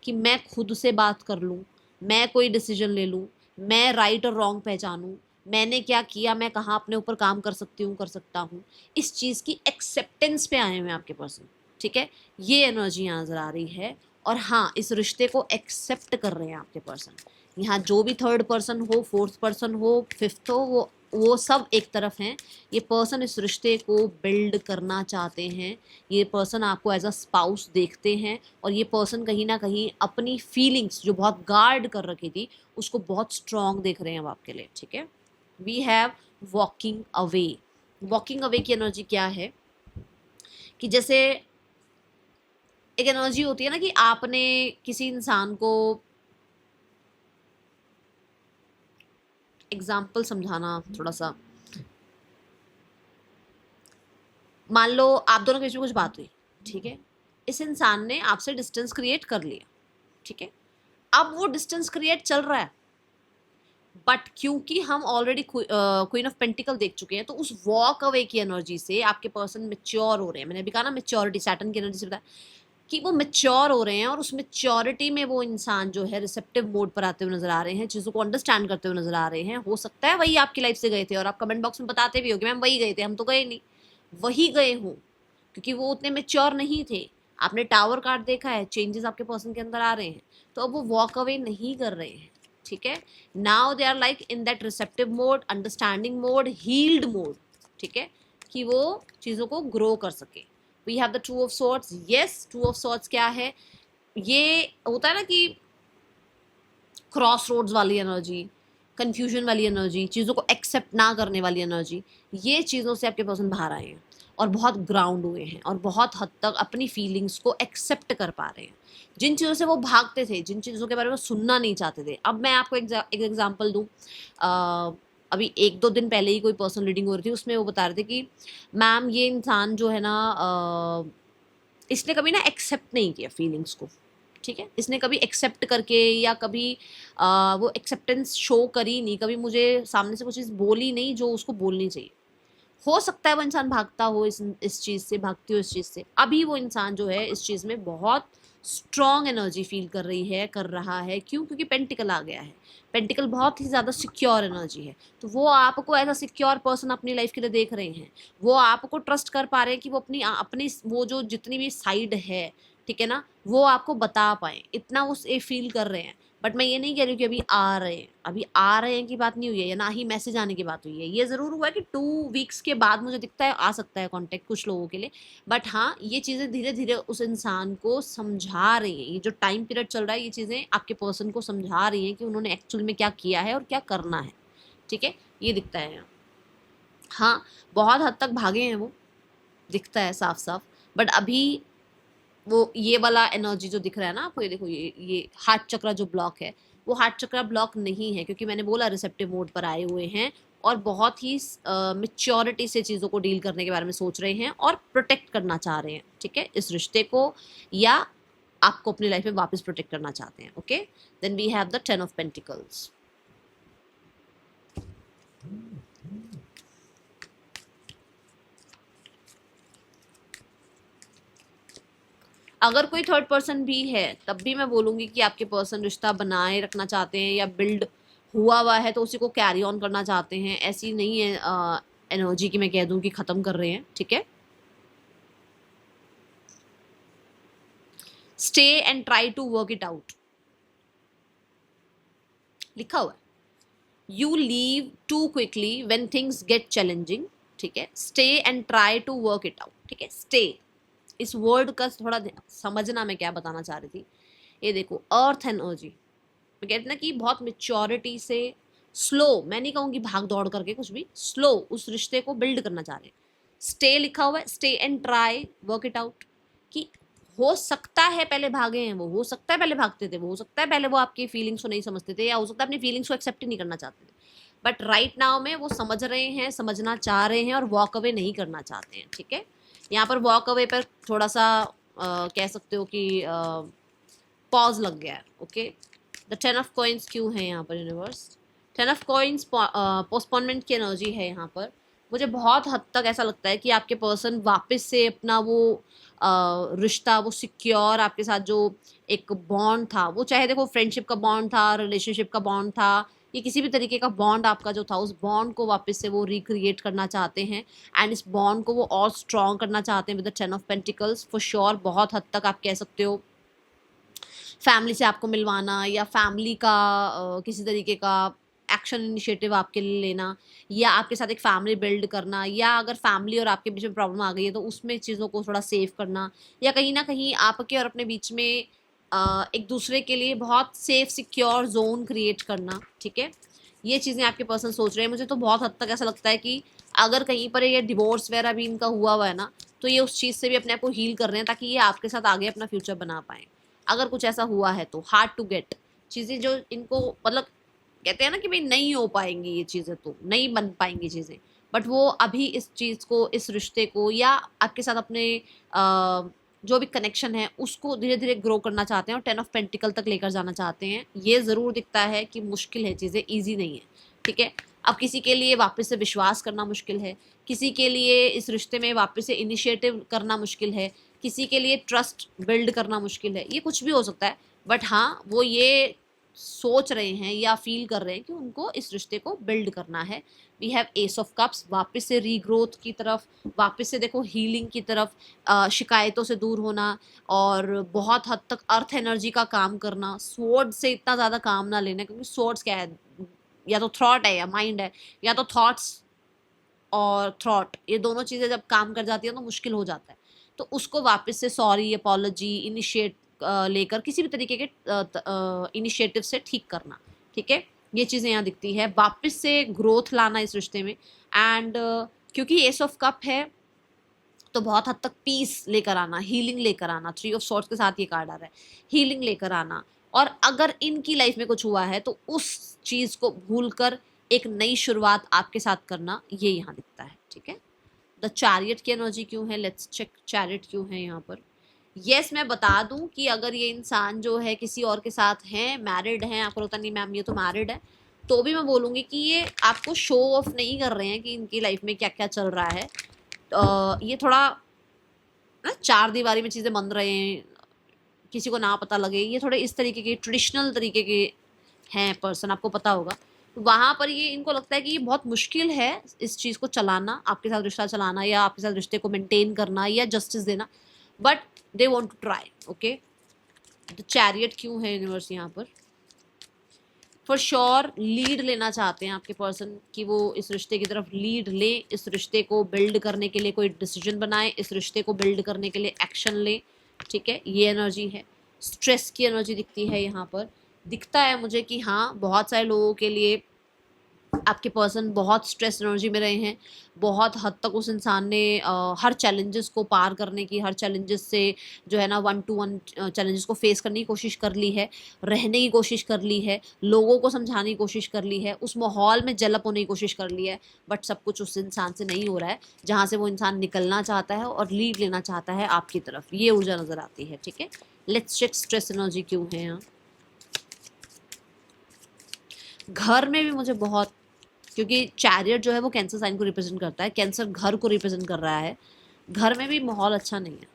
कि मैं खुद से बात कर लूँ, मैं कोई डिसीजन ले लूँ, मैं राइट और रॉन्ग पहचानूँ, मैंने क्या किया, मैं कहाँ अपने ऊपर काम कर सकती हूँ, कर सकता हूँ, इस चीज़ की एक्सेप्टेंस पे आए हुए हैं आपके पर्सन, ठीक है। ये एनर्जी यहाँ नजर आ रही है। और हाँ, इस रिश्ते को एक्सेप्ट कर रहे हैं आपके पर्सन। यहाँ जो भी थर्ड पर्सन हो, फोर्थ पर्सन हो, फिफ्थ हो, वो सब एक तरफ हैं। ये पर्सन इस रिश्ते को बिल्ड करना चाहते हैं, ये पर्सन आपको एज अ स्पाउस देखते हैं, और ये पर्सन कहीं ना कहीं अपनी फीलिंग्स जो बहुत गार्ड कर रखी थी, उसको बहुत स्ट्रॉन्ग देख रहे हैं अब आपके लिए, ठीक है। We have walking away. Walking away की एनर्जी क्या है? कि जैसे एक एनर्जी होती है ना कि आपने किसी इंसान को, एग्जाम्पल समझाना थोड़ा सा, मान लो आप दोनों के बीच में कुछ बात हुई, ठीक है, इस इंसान ने आपसे डिस्टेंस क्रिएट कर लिया, ठीक है, अब वो डिस्टेंस क्रिएट चल रहा है, बट क्योंकि हम ऑलरेडी क्वीन ऑफ पेंटिकल देख चुके हैं, तो उस वॉक अवे की एनर्जी से आपके पर्सन मेच्योर हो रहे हैं। मैंने अभी कहा ना मेच्योरिटी, सैटर्न की एनर्जी से बताया कि वो मेच्योर हो रहे हैं, और उस मेच्योरिटी में वो इंसान जो है रिसेप्टिव मोड पर आते हुए नजर आ रहे हैं, चीज़ों को अंडरस्टैंड करते हुए नजर आ रहे हैं। हो सकता है वही आपकी लाइफ से गए थे, और आप कमेंट बॉक्स में बताते भी हो कि मैम वही गए थे, हम तो गए नहीं, वही गए हों, क्योंकि वो उतने मेच्योर नहीं थे। आपने टावर कार्ड देखा है, चेंजेस आपके पर्सन के अंदर आ रहे हैं, तो अब वो वॉक अवे नहीं कर रहे हैं, ठीक है। Now they are like in that receptive mode, understanding mode, healed mode, ठीक है, कि वो चीज़ों को ग्रो कर सके। We have the 2 of swords. Yes, 2 of swords क्या है? ये होता है ना कि क्रॉस रोड्स वाली एनर्जी, कंफ्यूजन वाली एनर्जी, चीज़ों को एक्सेप्ट ना करने वाली एनर्जी, ये चीज़ों से आपके पर्सन बाहर आए हैं और बहुत ग्राउंड हुए हैं, और बहुत हद तक अपनी फीलिंग्स को एक्सेप्ट कर पा रहे हैं। जिन चीज़ों से वो भागते थे, जिन चीज़ों के बारे में सुनना नहीं चाहते थे, अब मैं आपको एक एग्जाम्पल दूँ। अभी 1-2 दिन पहले ही कोई पर्सनल रीडिंग हो रही थी, उसमें वो बता रहे थे कि मैम ये इंसान जो है ना, इसने कभी ना एक्सेप्ट नहीं किया फीलिंग्स को, ठीक है, इसने कभी एक्सेप्ट करके, या कभी वो एक्सेप्टेंस शो करी नहीं, कभी मुझे सामने से कुछ चीज़ बोली नहीं जो उसको बोलनी चाहिए। हो सकता है वो इंसान भागता हो इस चीज़ से, भागती हो इस चीज़ से। अभी वो इंसान जो है इस चीज़ में बहुत स्ट्रॉन्ग एनर्जी फील कर रहा है। क्यों? क्योंकि पेंटिकल आ गया है। पेंटिकल बहुत ही ज़्यादा सिक्योर एनर्जी है, तो वो आपको एज अ सिक्योर पर्सन अपनी लाइफ के लिए देख रहे हैं। वो आपको ट्रस्ट कर पा रहे हैं कि वो अपनी वो जो जितनी भी साइड है, ठीक है ना, वो आपको बता पाए, इतना वो फील कर रहे हैं। बट मैं ये नहीं कह रही हूँ कि अभी आ रहे हैं की बात नहीं हुई है, या ना ही मैसेज आने की बात हुई है। ये ज़रूर हुआ है कि 2 वीक्स के बाद मुझे दिखता है आ सकता है कॉन्टेक्ट कुछ लोगों के लिए। बट हाँ, ये चीज़ें धीरे धीरे उस इंसान को समझा रही हैं। ये जो टाइम पीरियड चल रहा है, ये चीज़ें आपके पर्सन को समझा रही हैं कि उन्होंने एक्चुअल में क्या किया है और क्या करना है। ठीक है, ये दिखता है यहाँ। हाँ, बहुत हद तक भागे हैं वो, दिखता है साफ साफ। बट अभी वो ये वाला एनर्जी जो दिख रहा है ना आपको, ये देखो, ये हार्ट चक्रा जो ब्लॉक है, वो हार्ट चक्रा ब्लॉक नहीं है, क्योंकि मैंने बोला रिसेप्टिव मोड पर आए हुए हैं और बहुत ही मेच्योरिटी से चीज़ों को डील करने के बारे में सोच रहे हैं और प्रोटेक्ट करना चाह रहे हैं, ठीक है, इस रिश्ते को, या आपको अपनी लाइफ में वापस प्रोटेक्ट करना चाहते हैं। Okay, then we have the 10 of pentacles. अगर कोई थर्ड पर्सन भी है, तब भी मैं बोलूँगी कि आपके पर्सन रिश्ता बनाए रखना चाहते हैं या बिल्ड हुआ है तो उसी को कैरी ऑन करना चाहते हैं। ऐसी नहीं है एनर्जी की मैं कह दूँ कि ख़त्म कर रहे हैं, ठीक है। Stay and try to work it out लिखा हुआ है। You leave too quickly when things get challenging, ठीक है। Stay and try to work it out, ठीक है। स्टे, इस वर्ड का थोड़ा समझना मैं क्या बताना चाह रही थी। ये देखो, अर्थ एनर्जी, मैं कहती ना कि बहुत मेच्योरिटी से स्लो, मैं नहीं कहूँगी भाग दौड़ करके, कुछ भी स्लो उस रिश्ते को बिल्ड करना चाह रहे हैं। स्टे लिखा हुआ है, stay and try work it out, कि हो सकता है पहले भागे हैं वो, हो सकता है पहले भागते थे वो, हो सकता है पहले वो आपकी फीलिंग्स को नहीं समझते थे, या हो सकता है अपनी फीलिंग्स को एक्सेप्ट ही नहीं करना चाहते थे। बट राइट नाउ में वो समझ रहे हैं, समझना चाह रहे हैं और वॉक अवे नहीं करना चाहते हैं, ठीक है। यहाँ पर वॉक अवे पर थोड़ा सा कह सकते हो कि पॉज लग गया है। ओके, द 10 ऑफ कॉइन्स क्यों है यहाँ पर यूनिवर्स? 10 ऑफ कॉइन्स पोस्टपोनमेंट की एनर्जी है यहाँ पर। मुझे बहुत हद तक ऐसा लगता है कि आपके पर्सन वापस से अपना वो रिश्ता, वो सिक्योर आपके साथ जो एक बॉन्ड था, वो चाहे देखो फ्रेंडशिप का बॉन्ड था, रिलेशनशिप का बॉन्ड था, ये किसी भी तरीके का बॉन्ड आपका जो था, उस बॉन्ड को वापस से वो रिक्रिएट करना चाहते हैं। एंड इस बॉन्ड को वो और स्ट्रॉन्ग करना चाहते हैं with the 10 of pentacles. For sure बहुत हद तक आप कह सकते हो फैमिली से आपको मिलवाना, या फैमिली का किसी तरीके का एक्शन इनिशिएटिव आपके लिए लेना, या आपके साथ एक फैमिली बिल्ड करना, या अगर फैमिली और आपके बीच में प्रॉब्लम आ गई है तो उसमें चीज़ों को थोड़ा सेव करना, या कहीं ना कहीं आपके और अपने बीच में एक दूसरे के लिए बहुत सेफ सिक्योर जोन क्रिएट करना, ठीक है। ये चीज़ें आपके पर्सन सोच रहे हैं। मुझे तो बहुत हद तक ऐसा लगता है कि अगर कहीं पर ये डिवोर्स वगैरह भी इनका हुआ है ना, तो ये उस चीज़ से भी अपने आप को हील कर रहे हैं ताकि ये आपके साथ आगे अपना फ्यूचर बना पाएँ। अगर कुछ ऐसा हुआ है तो हार्ड टू गेट चीज़ें जो इनको, मतलब कहते हैं ना कि भाई नहीं हो पाएंगी ये चीज़ें, तो नहीं बन पाएंगी चीज़ें, बट वो अभी इस चीज़ को, इस रिश्ते को, या आपके साथ अपने जो भी कनेक्शन है उसको धीरे धीरे ग्रो करना चाहते हैं और 10 ऑफ पेंटिकल तक लेकर जाना चाहते हैं। ये ज़रूर दिखता है कि मुश्किल है, चीज़ें ईजी नहीं है, ठीक है। अब किसी के लिए वापस से विश्वास करना मुश्किल है, किसी के लिए इस रिश्ते में वापस से इनिशिएटिव करना मुश्किल है, किसी के लिए ट्रस्ट बिल्ड करना मुश्किल है, ये कुछ भी हो सकता है। बट हाँ, वो ये सोच रहे हैं या फील कर रहे हैं कि उनको इस रिश्ते को बिल्ड करना है। We have ace of cups, वापस से रीग्रोथ की तरफ, वापस से देखो हीलिंग की तरफ, शिकायतों से दूर होना, और बहुत हद तक अर्थ एनर्जी का काम करना। स्वॉर्ड से इतना ज़्यादा काम ना लेना, क्योंकि स्वॉर्ड्स क्या है, या तो थॉट है या माइंड है, या तो थॉट्स और थॉट, ये दोनों चीज़ें जब काम कर जाती है तो मुश्किल हो जाता है। तो उसको वापस से सॉरी, अपॉलॉजी, इनिशिएट लेकर किसी भी तरीके के इनिशिएटिव से ठीक करना, ठीक है। ये चीज़ें यहाँ दिखती है, वापस से ग्रोथ लाना इस रिश्ते में। एंड क्योंकि एस ऑफ कप है तो बहुत हद तक पीस लेकर आना, हीलिंग लेकर आना। 3 ऑफ सॉर्ड्स के साथ ये कार्ड आ रहा है, हीलिंग लेकर आना। और अगर इनकी लाइफ में कुछ हुआ है तो उस चीज़ को भूलकर एक नई शुरुआत आपके साथ करना, ये यहाँ दिखता है, ठीक है। द चैरियट की एनर्जी क्यों है, लेट्स चेक चैरियट क्यों है यहाँ पर। यस, मैं बता दूं कि अगर ये इंसान जो है किसी और के साथ है, मैरिड है, आपको लगता नहीं मैम ये तो मैरिड है, तो भी मैं बोलूँगी कि ये आपको शो ऑफ नहीं कर रहे हैं कि इनकी लाइफ में क्या क्या चल रहा है। ये थोड़ा ना चार दीवारी में चीज़ें बन रहे हैं, किसी को ना पता लगे, ये थोड़े इस तरीके के ट्रेडिशनल तरीके के हैं पर्सन, आपको पता होगा। तो वहाँ पर ये इनको लगता है कि ये बहुत मुश्किल है इस चीज़ को चलाना, आपके साथ रिश्ता चलाना या आपके साथ रिश्ते को मेंटेन करना या जस्टिस देना, but they want to try. Okay, तो चैरियट क्यों है यूनिवर्स यहाँ पर? फॉर श्योर लीड लेना चाहते हैं आपके पर्सन कि वो इस रिश्ते की तरफ लीड ले, इस रिश्ते को बिल्ड करने के लिए कोई डिसीजन बनाए, इस रिश्ते को बिल्ड करने के लिए एक्शन ले। ठीक है, ये एनर्जी है। स्ट्रेस की एनर्जी दिखती है यहाँ पर। दिखता है मुझे कि हाँ, बहुत सारे लोगों के लिए आपके पर्सन बहुत स्ट्रेस एनर्जी में रहे हैं, बहुत हद तक उस इंसान ने हर चैलेंजेस को पार करने की, हर चैलेंजेस से जो है ना 1-to-1 चैलेंजेस को फेस करने की कोशिश कर ली है, रहने की कोशिश कर ली है, लोगों को समझाने की कोशिश कर ली है, उस माहौल में डेवलप होने की कोशिश कर ली है, बट सब कुछ उस इंसान से नहीं हो रहा है जहाँ से वो इंसान निकलना चाहता है और लीड लेना चाहता है आपकी तरफ। ये ऊर्जा नज़र आती है। ठीक है, लेट्स चेक स्ट्रेस एनर्जी क्यों है यहाँ। घर में भी मुझे बहुत, क्योंकि चैरियट जो है वो कैंसर साइन को रिप्रेजेंट करता है, कैंसर घर को रिप्रेजेंट कर रहा है, घर में भी माहौल अच्छा नहीं है।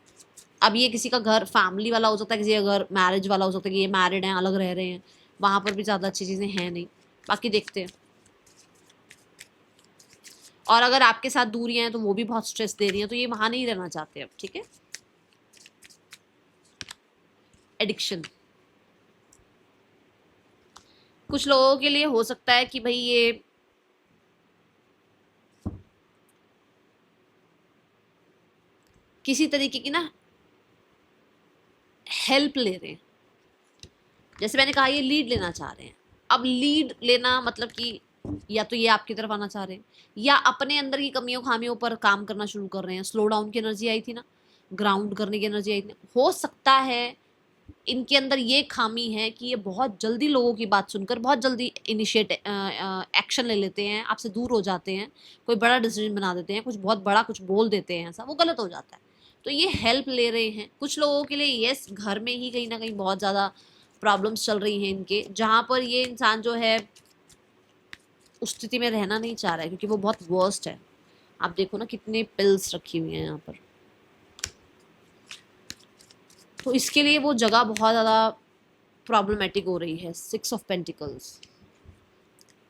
अब ये किसी का घर फैमिली वाला हो सकता है, किसी का घर मैरिज वाला हो सकता है कि ये मैरिड हैं, अलग रह रहे हैं, वहाँ पर भी ज़्यादा अच्छी चीज़ें हैं नहीं। बाकी देखते हैं। और अगर आपके साथ दूरियां हैं तो वो भी बहुत स्ट्रेस दे रही हैं, तो ये वहाँ नहीं रहना चाहते अब। ठीक है, एडिक्शन कुछ लोगों के लिए हो सकता है कि भाई ये किसी तरीके की ना हेल्प ले रहे हैं। जैसे मैंने कहा, ये लीड लेना चाह रहे हैं। अब लीड लेना मतलब कि या तो ये आपकी तरफ आना चाह रहे हैं या अपने अंदर की कमियों खामियों पर काम करना शुरू कर रहे हैं। स्लो डाउन की एनर्जी आई थी ना, ग्राउंड करने की एनर्जी आई थी। हो सकता है इनके अंदर ये खामी है कि ये बहुत जल्दी लोगों की बात सुनकर बहुत जल्दी इनिशिएट एक्शन ले लेते हैं, आपसे दूर हो जाते हैं, कोई बड़ा डिसीजन बना देते हैं, कुछ बहुत बड़ा कुछ बोल देते हैं, ऐसा वो गलत हो जाता है। तो ये हेल्प ले रहे हैं कुछ लोगों के लिए। यस, घर में ही कहीं ना कहीं बहुत ज़्यादा प्रॉब्लम्स चल रही हैं इनके, जहाँ पर ये इंसान जो है उस स्थिति में रहना नहीं चाह रहा है, क्योंकि वो बहुत वर्स्ट है। आप देखो ना कितने पिल्स रखी हुई हैं यहाँ पर, तो इसके लिए वो जगह बहुत ज़्यादा प्रॉब्लमेटिक हो रही है। 6 ऑफ पेंटिकल्स,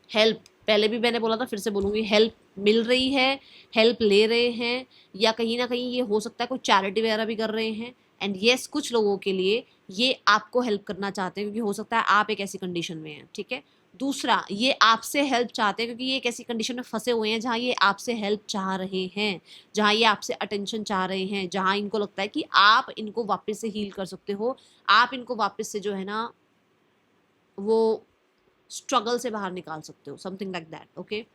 हेल्प, पहले भी मैंने बोला था, फिर से बोलूँगी, हेल्प मिल रही है, हेल्प ले रहे हैं, या कहीं ना कहीं ये हो सकता है कोई चैरिटी वगैरह भी कर रहे हैं। एंड येस, कुछ लोगों के लिए ये आपको हेल्प करना चाहते हैं, क्योंकि हो सकता है आप एक ऐसी कंडीशन में हैं। ठीक है, दूसरा, ये आपसे हेल्प चाहते हैं क्योंकि ये एक ऐसी कंडीशन में फंसे हुए हैं जहाँ ये आपसे हेल्प चाह रहे हैं, जहाँ ये आपसे अटेंशन चाह रहे हैं, जहाँ इनको लगता है कि आप इनको वापस से हील कर सकते हो, आप इनको वापस से जो है ना वो स्ट्रगल से बाहर निकाल सकते हो, समथिंग लाइक दैट। ओके,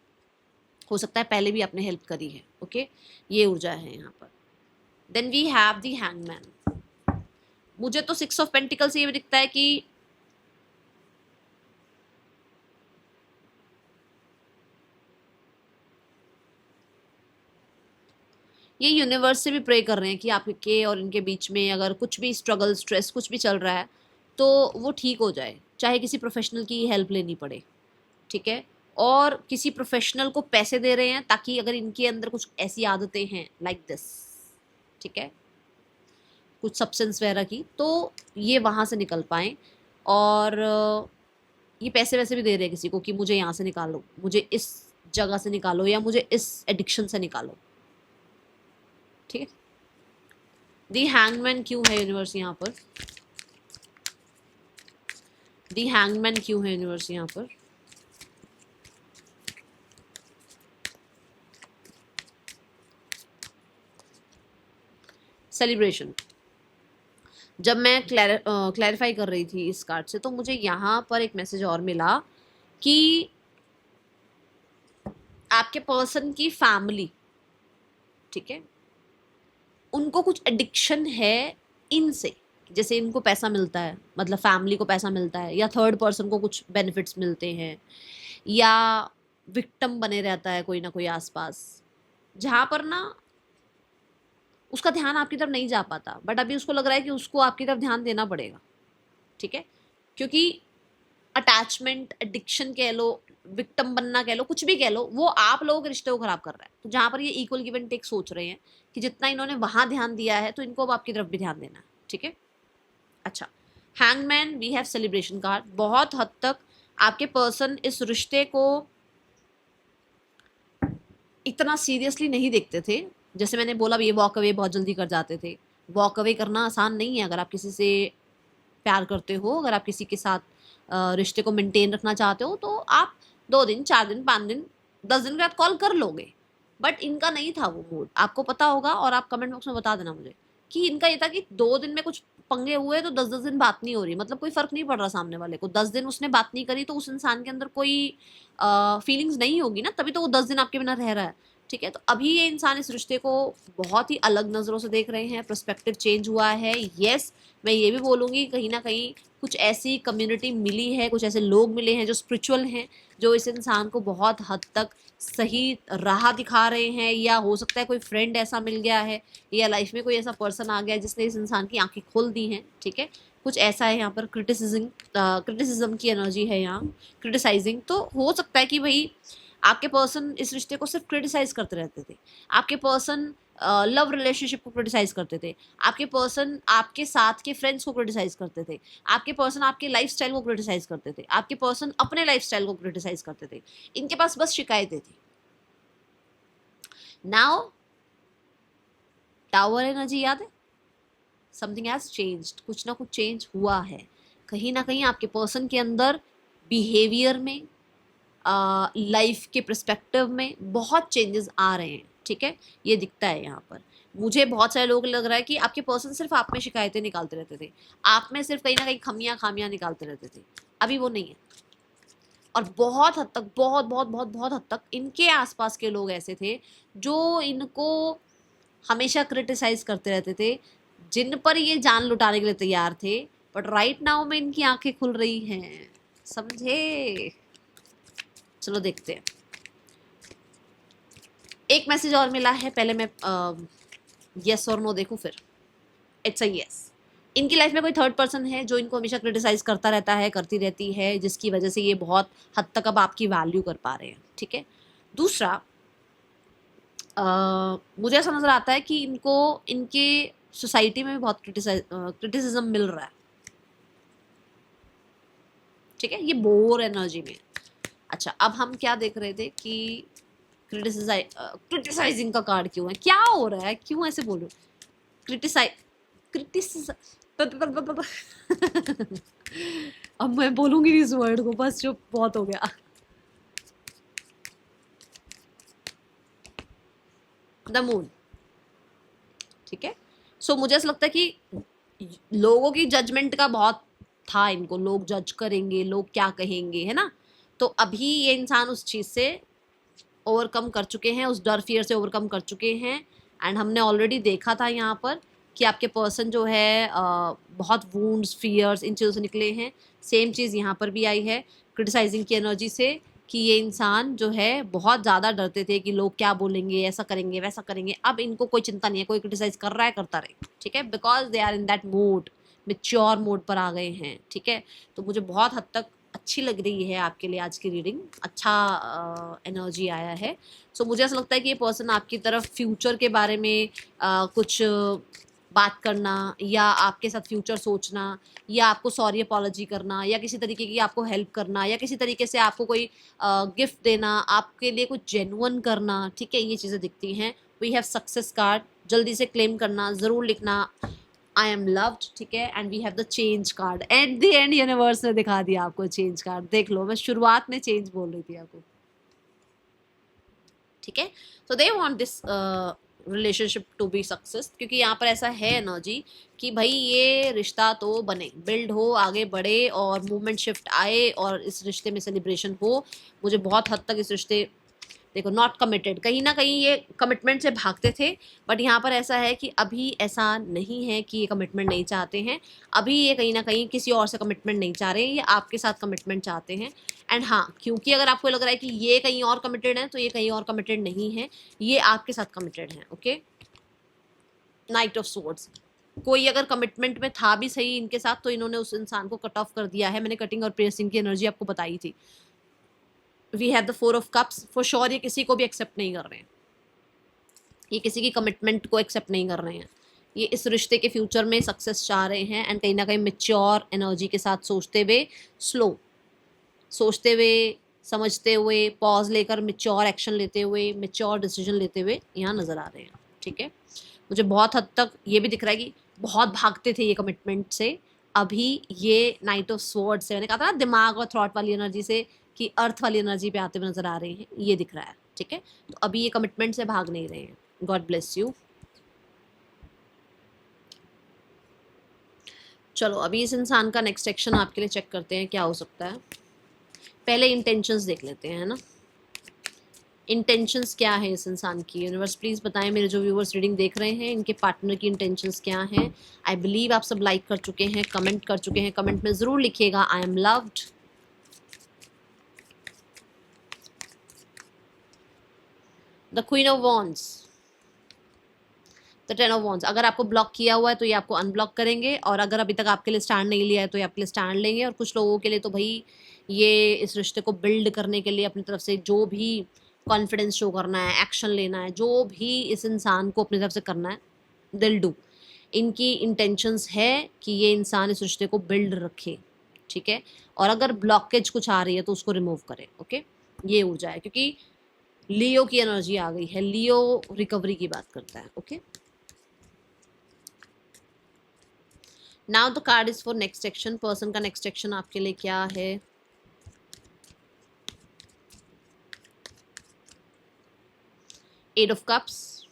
हो सकता है पहले भी आपने हेल्प करी है। ओके, ये ऊर्जा है यहाँ पर। Then we have the hangman. मुझे तो 6 ऑफ पेंटिकल से ये भी दिखता है कि ये यूनिवर्स से भी प्रे कर रहे हैं कि आपके और इनके बीच में अगर कुछ भी स्ट्रगल, स्ट्रेस कुछ भी चल रहा है तो वो ठीक हो जाए, चाहे किसी प्रोफेशनल की हेल्प लेनी पड़े। ठीक है, और किसी प्रोफेशनल को पैसे दे रहे हैं ताकि अगर इनके अंदर कुछ ऐसी आदतें हैं लाइक दिस, ठीक है, कुछ सब्सटेंस वगैरह की, तो ये वहाँ से निकल पाएँ। और ये पैसे वैसे भी दे रहे हैं किसी को कि मुझे यहाँ से निकालो, मुझे इस जगह से निकालो, या मुझे इस एडिक्शन से निकालो। ठीक है, दी हैंगमैन क्यों है यूनिवर्स यहाँ पर? दी हैंगमैन क्यों है यूनिवर्स यहाँ पर? सेलिब्रेशन। जब मैं क्लैरिफाई कर रही थी इस कार्ड से, तो मुझे यहाँ पर एक मैसेज और मिला कि आपके पर्सन की फैमिली, ठीक है, उनको कुछ एडिक्शन है इनसे। जैसे इनको पैसा मिलता है, मतलब फैमिली को पैसा मिलता है, या थर्ड पर्सन को कुछ बेनिफिट्स मिलते हैं, या विक्टिम बने रहता है कोई ना कोई आसपास, जहाँ पर ना उसका ध्यान आपकी तरफ नहीं जा पाता, बट अभी उसको लग रहा है कि उसको आपकी तरफ ध्यान देना पड़ेगा। ठीक है, क्योंकि अटैचमेंट, एडिक्शन कह लो, विक्टिम बनना कह लो, कुछ भी कह लो, वो आप लोगों के रिश्ते को खराब कर रहा है। तो जहाँ पर ये इक्वल गिव एंड टेक सोच रहे हैं कि जितना इन्होंने वहां ध्यान दिया है तो इनको अब आपकी तरफ भी ध्यान देना है। ठीक है, अच्छा, hangman, we have celebration card. बहुत हद तक आपके पर्सन इस रिश्ते को इतना सीरियसली नहीं देखते थे। जैसे मैंने बोला, ये वॉक अवे बहुत जल्दी कर जाते थे। वॉक अवे करना आसान नहीं है। अगर आप किसी से प्यार करते हो, अगर आप किसी के साथ रिश्ते को मेंटेन रखना चाहते हो, तो आप 2 दिन, 4 दिन, 5 दिन, 10 दिन के बाद कॉल कर लोगे। बट इनका नहीं था वो मूड, आपको पता होगा, और आप कमेंट बॉक्स में बता देना मुझे कि इनका ये था कि 2 दिन में कुछ पंगे हुए तो 10-10 दिन बात नहीं हो रही। मतलब कोई फर्क नहीं पड़ रहा सामने वाले को। 10 दिन उसने बात नहीं करी तो उस इंसान के अंदर कोई फीलिंग्स नहीं होगी ना, तभी तो वो 10 दिन आपके बिना रह रहा है। ठीक है, तो अभी ये इंसान इस रिश्ते को बहुत ही अलग नज़रों से देख रहे हैं। पर्सपेक्टिव चेंज हुआ है। यस, मैं ये भी बोलूँगी कहीं ना कहीं कुछ ऐसी कम्युनिटी मिली है, कुछ ऐसे लोग मिले हैं जो स्पिरिचुअल हैं, जो इस इंसान को बहुत हद तक सही राह दिखा रहे हैं। या हो सकता है कोई फ्रेंड ऐसा मिल गया है, या लाइफ में कोई ऐसा पर्सन आ गया है जिसने इस इंसान की आंखें खोल दी हैं। ठीक है, कुछ ऐसा है यहाँ पर। क्रिटिसिज्म की एनर्जी है यहाँ, क्रिटिसाइजिंग। तो हो सकता है कि भाई आपके पर्सन इस रिश्ते को सिर्फ क्रिटिसाइज करते रहते थे। आपके पर्सन लव रिलेशनशिप को क्रिटिसाइज करते थे। आपके पर्सन आपके साथ के फ्रेंड्स को क्रिटिसाइज करते थे। आपके पर्सन आपके लाइफस्टाइल को क्रिटिसाइज करते थे। आपके पर्सन अपने लाइफस्टाइल को क्रिटिसाइज करते थे। इनके पास बस शिकायतें थी। नाउ टावर एनर्जी याद है, समथिंग हैज चेंज्ड। कुछ ना कुछ चेंज हुआ है कहीं ना कहीं आपके पर्सन के अंदर। बिहेवियर में, लाइफ के पर्सपेक्टिव में बहुत चेंजेस आ रहे हैं। ठीक है, ये दिखता है यहाँ पर। मुझे बहुत सारे लोग लग रहा है कि आपके पर्सन सिर्फ आप में शिकायतें निकालते रहते थे, आप में सिर्फ कहीं ना कहीं खामियां निकालते रहते थे। अभी वो नहीं है। और बहुत हद तक, बहुत बहुत बहुत बहुत हद तक इनके आसपास के लोग ऐसे थे जो इनको हमेशा क्रिटिसाइज करते रहते थे, जिन पर ये जान लुटाने के लिए तैयार थे। बट राइट नाउ में इनकी आंखें खुल रही हैं। समझे? चलो देखते हैं। एक मैसेज और मिला है, पहले मैं यस और नो देखूं, फिर इट्स अ यस। इनकी लाइफ में कोई थर्ड पर्सन है जो इनको हमेशा क्रिटिसाइज करता रहता है, करती रहती है, जिसकी वजह से ये बहुत हद तक अब आपकी वैल्यू कर पा रहे हैं। ठीक है, दूसरा मुझे ऐसा नजर आता है कि इनको इनके सोसाइटी में भी बहुत क्रिटिसिज्म मिल रहा है। ठीक है, ये बोर एनर्जी में। अच्छा, अब हम क्या देख रहे थे कि क्रिटिसाइजिंग का कार्ड क्यों है, क्या हो रहा है, क्यों ऐसे बोल रहे हो? क्रिटिसाइज अब मैं बोलूंगी इस वर्ड को, बस जो बहुत हो गया। The moon. ठीक है, सो मुझे ऐसा लगता है कि लोगों की जजमेंट का बहुत था इनको। लोग जज करेंगे, लोग क्या कहेंगे, है ना। तो अभी ये इंसान उस चीज से ओवरकम कर चुके हैं, उस डर फियर से ओवरकम कर चुके हैं। एंड हमने ऑलरेडी देखा था यहाँ पर कि आपके पर्सन जो है बहुत वूंड्स, फियर्स, इन चीज़ों से निकले हैं। सेम चीज़ यहाँ पर भी आई है क्रिटिसाइजिंग की एनर्जी से, कि ये इंसान जो है बहुत ज़्यादा डरते थे कि लोग क्या बोलेंगे, ऐसा करेंगे, वैसा करेंगे। अब इनको कोई चिंता नहीं है, कोई क्रिटिसाइज कर रहा है, करता रहे। ठीक है, because they are in that mode, mature mode पर आ गए हैं। ठीक है, तो मुझे बहुत हद तक अच्छी लग रही है आपके लिए आज की रीडिंग। अच्छा एनर्जी आया है। सो मुझे ऐसा लगता है कि ये पर्सन आपकी तरफ फ्यूचर के बारे में कुछ बात करना, या आपके साथ फ्यूचर सोचना, या आपको सॉरी अपॉलॉजी करना, या किसी तरीके की आपको हेल्प करना, या किसी तरीके से आपको कोई गिफ्ट देना, आपके लिए कुछ जेन्युइन करना। ठीक है, ये चीज़ें दिखती हैं। वी हैव सक्सेस कार्ड, जल्दी से क्लेम करना, ज़रूर लिखना आई एम लव्ड। ठीक है, and we have the change card. At the end universe ने दिखा दिया आपको चेंज कार्ड। देख लो, मैं शुरुआत में चेंज बोल रही थी आपको। ठीक है, so they want this relationship to be success, क्योंकि यहाँ पर ऐसा है एनर्जी कि भाई ये रिश्ता तो बने, बिल्ड हो, आगे बढ़े, और मूवमेंट शिफ्ट आए, और इस रिश्ते में सेलिब्रेशन हो। मुझे बहुत हद तक इस रिश्ते, देखो, नॉट कमिटेड, कहीं ना कहीं ये कमिटमेंट से भागते थे। बट यहाँ पर ऐसा है कि अभी ऐसा नहीं है कि ये कमिटमेंट नहीं चाहते हैं। अभी ये कहीं ना कहीं किसी और से कमिटमेंट नहीं चाह रहे हैं, ये आपके साथ कमिटमेंट चाहते हैं। एंड हाँ, क्योंकि अगर आपको लग रहा है कि ये कहीं और कमिटेड है, तो ये कहीं और कमिटेड नहीं है, ये आपके साथ कमिटेड है। Okay, night of swords. कोई अगर कमिटमेंट में था भी सही इनके साथ, तो इन्होंने उस इंसान को कट ऑफ कर दिया है। मैंने कटिंग और प्रेसिंग की एनर्जी आपको बताई थी। We have the 4 of cups. For sure ये किसी को भी एक्सेप्ट नहीं कर रहे हैं, ये किसी की कमिटमेंट को एक्सेप्ट नहीं कर रहे हैं। ये इस रिश्ते के फ्यूचर में सक्सेस चाह रहे हैं एंड कहीं ना कहीं मेच्योर एनर्जी के साथ सोचते हुए, स्लो सोचते हुए, समझते हुए, पॉज लेकर मेच्योर एक्शन लेते हुए, मेच्योर डिसीजन लेते हुए यहाँ नज़र आ रहे हैं। ठीक है, मुझे बहुत हद तक ये भी दिख रहा है कि बहुत भागते थे ये कमिटमेंट से, अभी ये नाइट ऑफ स्वॉर्ड से, मैंने कहा था ना दिमाग और थॉट वाली एनर्जी से कि अर्थ वाली एनर्जी पे आते हुए नजर आ रहे हैं, ये दिख रहा है। ठीक है, तो अभी ये कमिटमेंट से भाग नहीं रहे हैं। God bless you. चलो अभी इस इंसान का नेक्स्ट एक्शन आपके लिए चेक करते हैं क्या हो सकता है। पहले इंटेंशंस देख लेते हैं, है ना। इंटेंशंस क्या है इस इंसान की, यूनिवर्स प्लीज़ बताएं। मेरे जो व्यूवर्स रीडिंग देख रहे हैं इनके पार्टनर की इंटेंशंस क्या हैं। आई बिलीव आप सब लाइक कर चुके हैं, कमेंट कर चुके हैं, कमेंट में ज़रूर लिखिएगा I am loved. The queen of wands, the ten of wands. अगर आपको ब्लॉक किया हुआ है तो ये आपको अनब्लॉक करेंगे, और अगर अभी तक आपके लिए स्टैंड नहीं लिया है तो ये आपके लिए स्टैंड लेंगे। और कुछ लोगों के लिए तो भाई ये इस रिश्ते को बिल्ड करने के लिए अपनी तरफ से जो भी कॉन्फिडेंस शो करना है, एक्शन लेना है, जो भी इस इंसान को अपनी तरफ से करना है, दिल डू। इनकी इंटेंशंस है कि ये इंसान इस रिश्ते को बिल्ड रखे। ठीक है, और अगर ब्लॉकेज कुछ आ रही है तो उसको रिमूव करे। ओके, ये ऊर्जा है, क्योंकि लियो की एनर्जी आ गई है। लियो रिकवरी की बात करता है। Okay, now the card is for next action. Person का नेक्स्ट एक्शन आपके लिए क्या है। Eight of cups,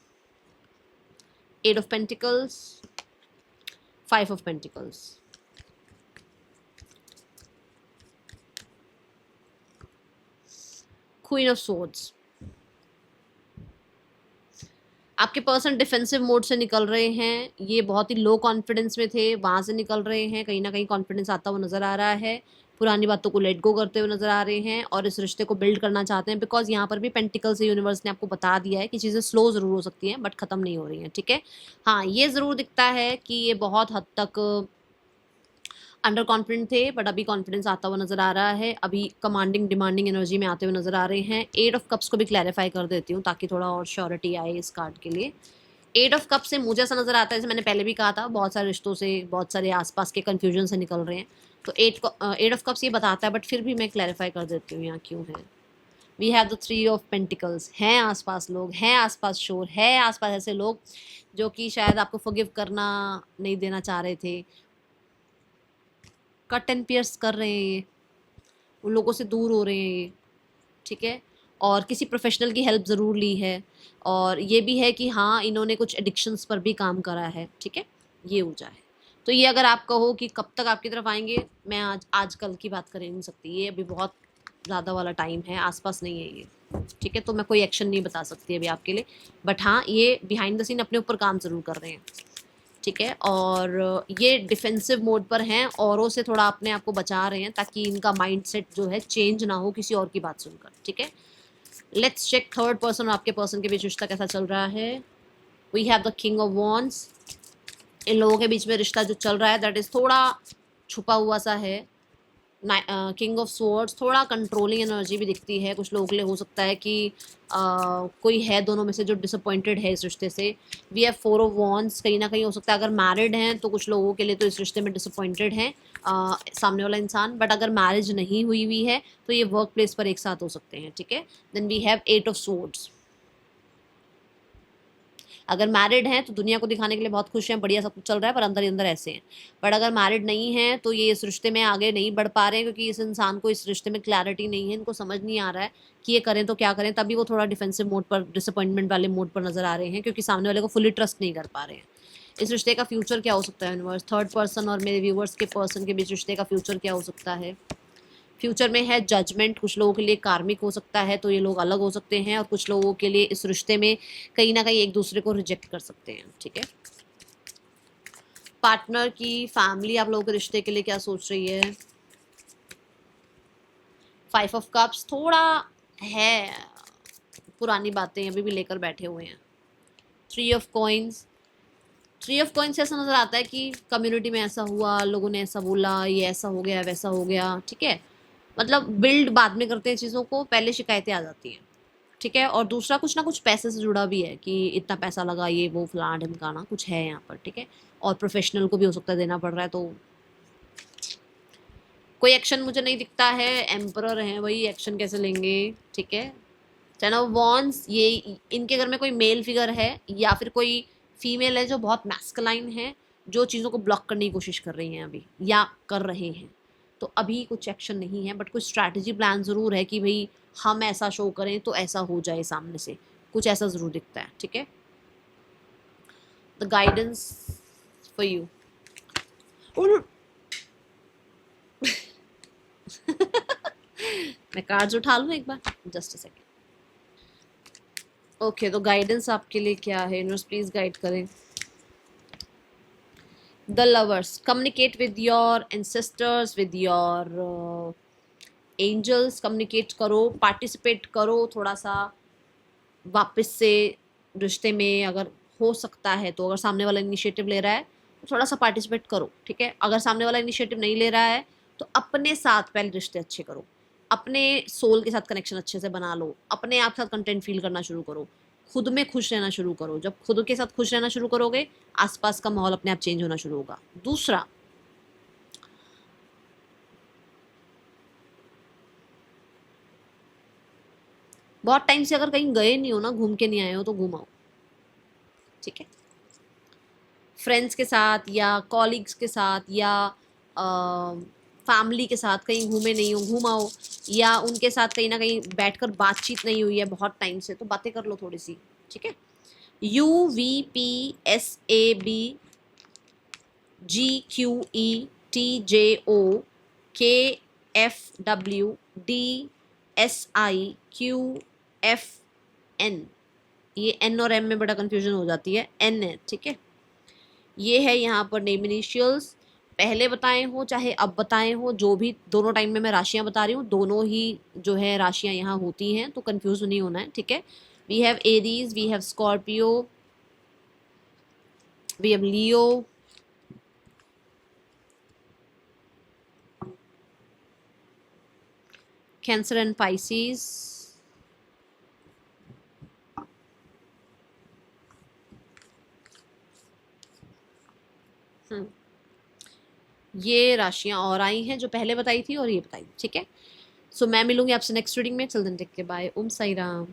eight of pentacles, five of pentacles. Queen of swords. आपके पर्सन डिफेंसिव मोड से निकल रहे हैं, ये बहुत ही लो कॉन्फिडेंस में थे, वहाँ से निकल रहे हैं। कहीं ना कहीं कॉन्फिडेंस आता हुआ नज़र आ रहा है, पुरानी बातों को लेट गो करते हुए नज़र आ रहे हैं और इस रिश्ते को बिल्ड करना चाहते हैं। बिकॉज यहाँ पर भी पेंटिकल से यूनिवर्स ने आपको बता दिया है कि चीज़ें स्लो ज़रूर हो सकती हैं बट ख़त्म नहीं हो रही हैं। ठीक है, हाँ ये ज़रूर दिखता है कि ये बहुत हद तक अंडर कॉन्फिडेंट थे बट अभी कॉन्फिडेंस आता हुआ नजर आ रहा है। अभी कमांडिंग डिमांडिंग एनर्जी में आते हुए नजर आ रहे हैं। एट ऑफ कप्स को भी क्लैरिफाई कर देती हूँ ताकि थोड़ा और श्योरिटी आए इस कार्ड के लिए। एट ऑफ कप से मुझे ऐसा नजर आता है, जैसे मैंने पहले भी कहा था, बहुत सारे रिश्तों से, बहुत सारे आसपास के कंफ्यूजन से निकल रहे हैं। तो एट ऑफ कप्स ये बताता है, बट फिर भी मैं क्लैरिफाई कर देती हूँ यहाँ क्यों है। We have the three of pentacles. हैं आसपास लोग, हैं आसपास शोर, है आसपास ऐसे लोग जो कि शायद आपको फॉरगिव करना नहीं देना चाह रहे थे, कट एंड पियर्स कर रहे हैं ये, उन लोगों से दूर हो रहे हैं ये। ठीक है, और किसी प्रोफेशनल की हेल्प ज़रूर ली है, और ये भी है कि हाँ इन्होंने कुछ एडिक्शंस पर भी काम करा है। ठीक है, ये ऊर्जा है। तो ये अगर आप कहो कि कब तक आपकी तरफ आएंगे, मैं आज कल की बात कर नहीं सकती, ये अभी बहुत ज़्यादा वाला टाइम है, आसपास नहीं है ये। ठीक है, तो मैं कोई एक्शन नहीं बता सकती अभी आपके लिए, बट हाँ ये बिहाइंड द सीन अपने ऊपर काम ज़रूर कर रहे हैं। ठीक है, और ये डिफेंसिव मोड पर हैं, औरों से थोड़ा अपने आप को बचा रहे हैं ताकि इनका माइंडसेट जो है चेंज ना हो किसी और की बात सुनकर। ठीक है, लेट्स चेक थर्ड पर्सन और आपके पर्सन के बीच रिश्ता कैसा चल रहा है। We have the king of wands. इन लोगों के बीच में रिश्ता जो चल रहा है दैट इज थोड़ा छुपा हुआ सा है। किंग ऑफ स्वॉर्ड्स, थोड़ा कंट्रोलिंग एनर्जी भी दिखती है। कुछ लोगों के लिए हो सकता है कि कोई है दोनों में से जो डिसअपॉइंटेड है इस रिश्ते से। We have four of wands. कहीं ना कहीं हो सकता है अगर मैरिड हैं तो कुछ लोगों के लिए तो इस रिश्ते में डिसअपॉइंटेड हैं सामने वाला इंसान, बट अगर मैरिज नहीं हुई हुई है तो ये वर्क प्लेस पर एक साथ हो सकते हैं। ठीक है, then we have eight of swords. अगर मैरिड हैं तो दुनिया को दिखाने के लिए बहुत खुश हैं, बढ़िया सब कुछ चल रहा है, पर अंदर ही अंदर ऐसे हैं। बट अगर मैरिड नहीं हैं तो ये इस रिश्ते में आगे नहीं बढ़ पा रहे हैं, क्योंकि इस इंसान को इस रिश्ते में क्लैरिटी नहीं है, इनको समझ नहीं आ रहा है कि ये करें तो क्या करें। तभी वो थोड़ा डिफेंसिव मोड पर, डिसअपॉइंटमेंट वाले मोड पर नजर आ रहे हैं, क्योंकि सामने वाले को फुली ट्रस्ट नहीं कर पा रहे हैं। इस रिश्ते का फ्यूचर क्या हो सकता है यूनिवर्स। थर्ड पर्सन और मेरे व्यूवर्स के पर्सन के बीच रिश्ते का फ्यूचर क्या हो सकता है। फ्यूचर में है जजमेंट। कुछ लोगों के लिए कार्मिक हो सकता है, तो ये लोग अलग हो सकते हैं, और कुछ लोगों के लिए इस रिश्ते में कहीं ना कहीं एक दूसरे को रिजेक्ट कर सकते हैं। ठीक है, पार्टनर की फैमिली आप लोगों के रिश्ते के लिए क्या सोच रही है। फाइव ऑफ कप्स, थोड़ा है पुरानी बातें अभी भी लेकर बैठे हुए हैं। Three of coins. Three of coins ऐसा नजर आता है कि कम्युनिटी में ऐसा हुआ, लोगों ने ऐसा बोला, ये ऐसा हो गया, वैसा हो गया। ठीक है, मतलब बिल्ड बाद में करते हैं चीज़ों को, पहले शिकायतें आ जाती हैं। ठीक है। और दूसरा कुछ ना कुछ पैसे से जुड़ा भी है कि इतना पैसा लगा, ये वो फलाना ढिमकाना कुछ है यहाँ पर, ठीक है। और प्रोफेशनल को भी हो सकता है देना पड़ रहा है, तो कोई एक्शन मुझे नहीं दिखता है। एम्परर है वही, एक्शन कैसे लेंगे, ठीक है। टेन ऑफ वॉन्ड्स, ये इनके घर में कोई मेल फिगर है या फिर कोई फीमेल है जो बहुत मैस्कुलाइन है, जो चीज़ों को ब्लॉक करने की कोशिश कर रही हैं अभी या कर रहे हैं। तो अभी कुछ एक्शन नहीं है, बट कुछ स्ट्रैटेजी प्लान ज़रूर है कि भाई हम ऐसा शो करें तो ऐसा हो जाए सामने से, कुछ ऐसा ज़रूर दिखता है, ठीक है। The guidance for you. मैं कार्ड्स उठा लूँ एक बार, जस्ट अ सेकेंड। ओके, तो गाइडेंस आपके लिए क्या है, यूनिवर्स प्लीज गाइड करें। The lovers, communicate with your ancestors, with your angels, communicate करो, पार्टिसिपेट करो थोड़ा सा वापस से रिश्ते में, अगर हो सकता है तो। अगर सामने वाला इनिशिएटिव ले रहा है तो थोड़ा सा पार्टिसिपेट करो, ठीक है। अगर सामने वाला इनिशिएटिव नहीं ले रहा है तो अपने साथ पहले रिश्ते अच्छे करो, अपने सोल के साथ कनेक्शन अच्छे से बना लो, अपने आप के साथ कंटेंट फील करना शुरू करो, खुद में खुश रहना शुरू करो। जब खुद के साथ खुश रहना शुरू करोगे, आसपास का माहौल अपने आप चेंज होना शुरू होगा। दूसरा, बहुत टाइम से अगर कहीं गए नहीं हो ना, घूम के नहीं आए हो, तो घूमाओ, ठीक है। फ्रेंड्स के साथ या कॉलीग्स के साथ या फैमिली के साथ कहीं घूमे नहीं हो, घूमाओ। या उनके साथ कहीं ना कहीं बैठकर बातचीत नहीं हुई है बहुत टाइम से, तो बातें कर लो थोड़ी सी, ठीक है। UVPSABGQETJOKFWDSIQFN, ये एन और एम में बड़ा कंफ्यूजन हो जाती है, एन है, ठीक है। ये है यहाँ पर नेम इनिशियल्स, पहले बताए हो चाहे अब बताए हो, जो भी दोनों टाइम में मैं राशियां बता रही हूँ, दोनों ही जो है राशियां यहाँ होती हैं, तो कंफ्यूज नहीं होना है, ठीक है। We have Aries, we have Scorpio, we have Leo, Cancer and Pisces, ये राशियां और आई हैं जो पहले बताई थी और ये बताई, ठीक है। सो मैं मिलूंगी आपसे नेक्स्ट रीडिंग में। चल देन टेक के, बाय, ओम साई राम।